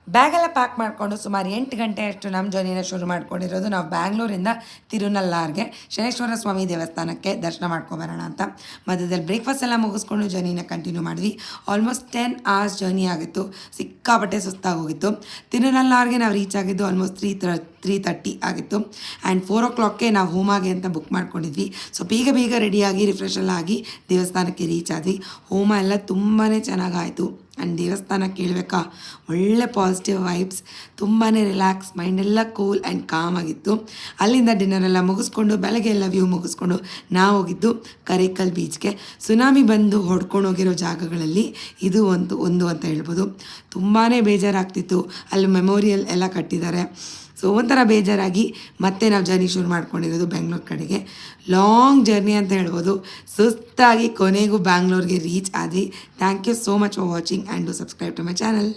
ಬ್ಯಾಗೆಲ್ಲ pack ಮಾಡಿಕೊಂಡು ಸುಮಾರು 8 ಗಂಟೆ ಅಷ್ಟು ನಮ್ಮ ಜರ್ನಿನ ಶುರು ಮಾಡ್ಕೊಂಡಿರೋದು. ನಾವು ಬ್ಯಾಂಗ್ಳೂರಿಂದ ತಿರುನಲ್ಲಾರ್ಗೆ ಶನೇಶ್ವರ ಸ್ವಾಮಿ ದೇವಸ್ಥಾನಕ್ಕೆ ದರ್ಶನ ಮಾಡ್ಕೊಬರೋಣ ಅಂತ. ಮಧ್ಯದಲ್ಲಿ ಬ್ರೇಕ್ಫಾಸ್ಟ್ ಎಲ್ಲ ಮುಗಿಸ್ಕೊಂಡು ಜರ್ನಿನ ಕಂಟಿನ್ಯೂ ಮಾಡಿದ್ವಿ. ಆಲ್ಮೋಸ್ಟ್ 10 hours ಜರ್ನಿ ಆಗಿತ್ತು. ಸಿಕ್ಕಾಪಟ್ಟೆ ಸುಸ್ತಾಗೋಗಿತ್ತು. ತಿರುನಲ್ಲಾರ್ಗೆ ನಾವು ರೀಚ್ ಆಗಿದ್ದು ಆಲ್ಮೋಸ್ಟ್ 3:30 ಆಗಿತ್ತು. ಆ್ಯಂಡ್ 4 o'clockಗೆ ನಾವು ಹೋಮಾಗೆ ಅಂತ ಬುಕ್ ಮಾಡ್ಕೊಂಡಿದ್ವಿ. ಸೊ ಬೇಗ ರೆಡಿಯಾಗಿ ರಿಫ್ರೆಶ್ ಎಲ್ಲ ಆಗಿ ದೇವಸ್ಥಾನಕ್ಕೆ ರೀಚ್ ಆದ್ವಿ. ಹೋಮ ಎಲ್ಲ ತುಂಬಾ ಚೆನ್ನಾಗಾಯಿತು. ಆ್ಯಂಡ್ ದೇವಸ್ಥಾನ ಕೇಳಬೇಕಾ, ಒಳ್ಳೆ ಪಾಸಿಟಿವ್ ವೈಬ್ಸ್, ತುಂಬಾ ರಿಲ್ಯಾಕ್ಸ್, ಮೈಂಡೆಲ್ಲ ಕೂಲ್ ಆ್ಯಂಡ್ ಕಾಮ್ ಆಗಿತ್ತು. ಅಲ್ಲಿಂದ ಡಿನ್ನರೆಲ್ಲ ಮುಗಿಸ್ಕೊಂಡು ಬೆಳಗ್ಗೆ ಎಲ್ಲ ವ್ಯೂ ಮುಗಿಸ್ಕೊಂಡು ನಾವು ಹೋಗಿದ್ದು ಕರೇಕಲ್ ಬೀಚ್ಗೆ. ಸುನಾಮಿ ಬಂದು ಹೊಡ್ಕೊಂಡು ಹೋಗಿರೋ ಜಾಗಗಳಲ್ಲಿ ಇದು ಒಂದು ಅಂತ ಹೇಳ್ಬೋದು. ತುಂಬಾ ಬೇಜಾರಾಗ್ತಿತ್ತು. ಅಲ್ಲಿ ಮೆಮೋರಿಯಲ್ ಎಲ್ಲ ಕಟ್ಟಿದ್ದಾರೆ. ಸೊ ಒಂಥರ ಬೇಜಾರಾಗಿ ಮತ್ತೆ ನಾವು ಜರ್ನಿ ಶುರು ಮಾಡ್ಕೊಂಡಿರೋದು ಬೆಂಗಳೂರು ಕಡೆಗೆ. ಲಾಂಗ್ ಜರ್ನಿ ಅಂತ ಹೇಳ್ಬೋದು. ಸುಸ್ತಾಗಿ ಕೊನೆಗೂ ಬ್ಯಾಂಗ್ಳೂರ್ಗೆ ರೀಚ್ ಆದ್ವಿ. Thank you so much for watching and to subscribe to my channel.